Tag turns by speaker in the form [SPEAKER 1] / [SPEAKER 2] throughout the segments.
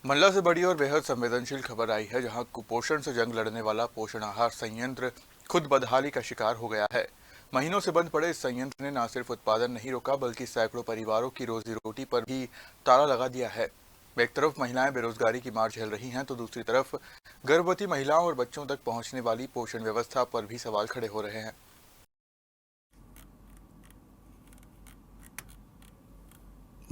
[SPEAKER 1] मंडला से बड़ी और बेहद संवेदनशील खबर आई है, जहां कुपोषण से जंग लड़ने वाला पोषण आहार संयंत्र खुद बदहाली का शिकार हो गया है। महीनों से बंद पड़े इस संयंत्र ने न सिर्फ उत्पादन नहीं रोका, बल्कि सैकड़ों परिवारों की रोजी रोटी पर भी ताला लगा दिया है। एक तरफ महिलाएं बेरोजगारी की मार झेल रही हैं, तो दूसरी तरफ गर्भवती महिलाओं और बच्चों तक पहुंचने वाली पोषण व्यवस्था पर भी सवाल खड़े हो रहे हैं।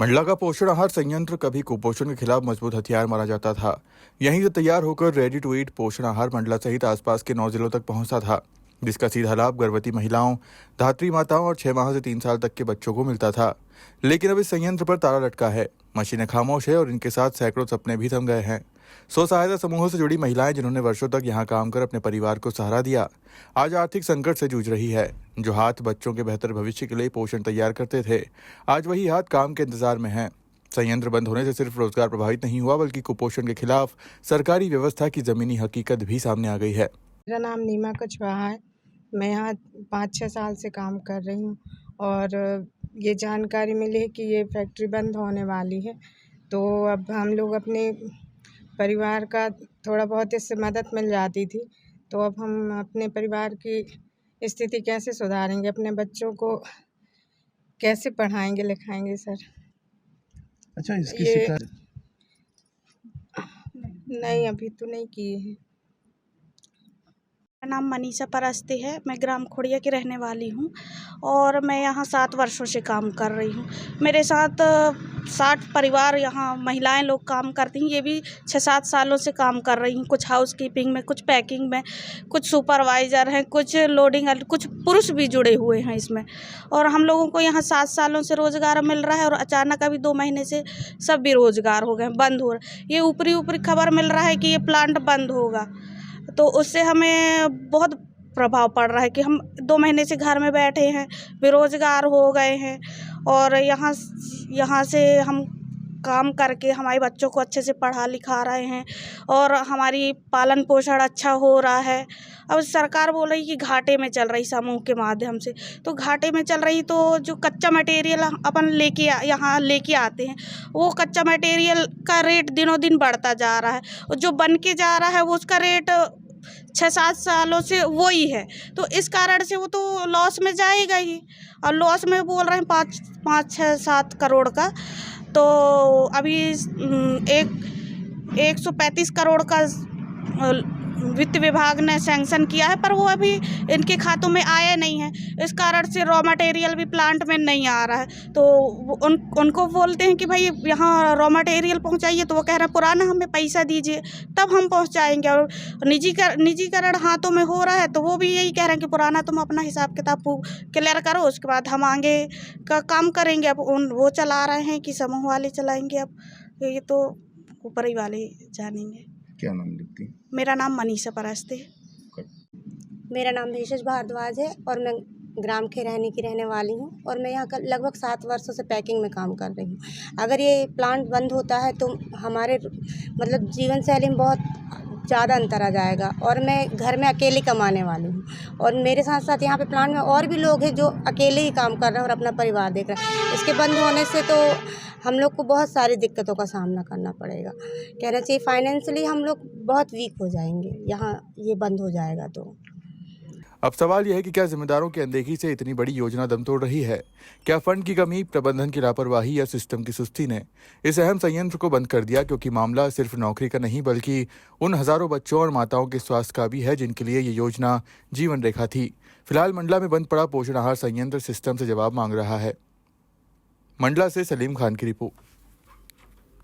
[SPEAKER 1] मंडला का पोषण आहार संयंत्र कभी कुपोषण के खिलाफ मजबूत हथियार माना जाता था। यहीं से तैयार होकर रेडी टू ईट पोषण आहार मंडला सहित आसपास के 9 जिलों तक पहुंचता था, जिसका सीधा लाभ गर्भवती महिलाओं, धात्री माताओं और 6 माह से 3 साल तक के बच्चों को मिलता था। लेकिन अब इस संयंत्र पर ताला लटका है। मशीनें खामोश है और इनके साथ सैकड़ों सपने भी थम गए हैं। स्व सहायता समूहों से जुड़ी महिलाएं, जिन्होंने वर्षों तक यहां काम कर अपने परिवार को सहारा दिया, आज आर्थिक संकट से जूझ रही है। जो हाथ बच्चों के बेहतर भविष्य के लिए पोषण तैयार करते थे, आज वही हाथ काम के इंतजार में हैं। संयंत्र बंद होने से सिर्फ रोजगार प्रभावित नहीं हुआ, बल्कि कुपोषण के खिलाफ सरकारी व्यवस्था की जमीनी हकीकत भी सामने आ गई है।
[SPEAKER 2] मेरा नाम नीमा कुशवाहा है। मैं यहाँ 5-6 साल से काम कर रही हूँ और ये जानकारी मिली है कि ये फैक्ट्री बंद होने वाली है। तो अब हम लोग अपने परिवार का थोड़ा बहुत इससे मदद मिल जाती थी, तो अब हम अपने परिवार की स्थिति कैसे सुधारेंगे, अपने बच्चों को कैसे पढ़ाएंगे लिखाएंगे सर।
[SPEAKER 3] अच्छा, इसकी
[SPEAKER 2] ये
[SPEAKER 3] शिकायत
[SPEAKER 2] नहीं, अभी तो नहीं किए हैं।
[SPEAKER 4] मेरा नाम मनीषा परस्ते है। मैं ग्राम खोड़िया की रहने वाली हूँ और मैं यहाँ 7 वर्षों से काम कर रही हूँ। मेरे साथ 60 परिवार यहाँ महिलाएं लोग काम करती हैं। ये भी 6-7 सालों से काम कर रही हैं। कुछ हाउस कीपिंग में, कुछ पैकिंग में, कुछ सुपरवाइज़र हैं, कुछ लोडिंग, कुछ पुरुष भी जुड़े हुए हैं इसमें। और हम लोगों को यहाँ 7 सालों से रोज़गार मिल रहा है और अचानक अभी 2 महीने से सब बेरोज़गार हो गए, बंद हो रहा है। ये ऊपरी खबर मिल रहा है कि ये प्लांट बंद होगा, तो उससे हमें बहुत प्रभाव पड़ रहा है कि हम 2 महीने से घर में बैठे हैं, बेरोज़गार हो गए हैं। और यहाँ से हम काम करके हमारे बच्चों को अच्छे से पढ़ा लिखा रहे हैं और हमारी पालन पोषण अच्छा हो रहा है। अब सरकार बोल रही कि घाटे में चल रही समूह के माध्यम से, तो घाटे में चल रही तो जो कच्चा मटेरियल अपन यहाँ लेके आते हैं, वो कच्चा मटेरियल का रेट दिनों दिन बढ़ता जा रहा है और जो बन के जा रहा है वो उसका रेट 6-7 सालों से वो ही है। तो इस कारण से वो तो लॉस में जाएगा ही, और लॉस में बोल रहे हैं 5-6-7 करोड़ का। तो अभी 135 करोड़ का वित्त विभाग ने सैंक्शन किया है, पर वो अभी इनके खातों में आया नहीं है। इस कारण से रॉ मटेरियल भी प्लांट में नहीं आ रहा है। तो उनको बोलते हैं कि भाई यहाँ रॉ मटेरियल पहुँचाइए, तो वो कह रहे हैं पुराना हमें पैसा दीजिए तब हम पहुँचाएंगे। और निजीकरण हाथों में हो रहा है, तो वो भी यही कह रहे हैं कि पुराना तुम अपना हिसाब किताब क्लियर करो, उसके बाद हम आगे का काम करेंगे। अब वो चला रहे हैं कि समूह वाले चलाएंगे, अब ये तो ऊपर ही वाले जानेंगे।
[SPEAKER 3] क्या नाम लिखती?
[SPEAKER 4] मेरा नाम मनीषा परस्ते है।
[SPEAKER 5] मेरा नाम भेषज भारद्वाज है और मैं ग्राम खैरानी की रहने वाली हूँ और मैं यहाँ लगभग 7 वर्षों से पैकिंग में काम कर रही हूँ। अगर ये प्लांट बंद होता है तो हमारे मतलब जीवन शैली में बहुत ज़्यादा अंतर आ जाएगा। और मैं घर में अकेले कमाने वाली हूँ और मेरे साथ साथ यहाँ पे प्लांट में और भी लोग हैं जो अकेले ही काम कर रहे हैं और अपना परिवार देख रहे हैं। इसके बंद होने से तो हम लोग को बहुत सारी दिक्कतों का सामना करना पड़ेगा। कहना चाहिए फाइनेंशियली हम लोग बहुत वीक हो जाएंगे यहाँ ये बंद हो जाएगा तो।
[SPEAKER 1] अब सवाल यह है कि क्या जिम्मेदारों की अनदेखी से इतनी बड़ी योजना दम तोड़ रही है? क्या फंड की कमी, प्रबंधन की लापरवाही या सिस्टम की सुस्ती ने इस अहम संयंत्र को बंद कर दिया? क्योंकि मामला सिर्फ नौकरी का नहीं, बल्कि उन हजारों बच्चों और माताओं के स्वास्थ्य का भी है, जिनके लिए ये योजना जीवन रेखा थी। फिलहाल मंडला में बंद पड़ा पोषण आहार संयंत्र सिस्टम से जवाब मांग रहा है। मंडला से सलीम खान की रिपोर्ट।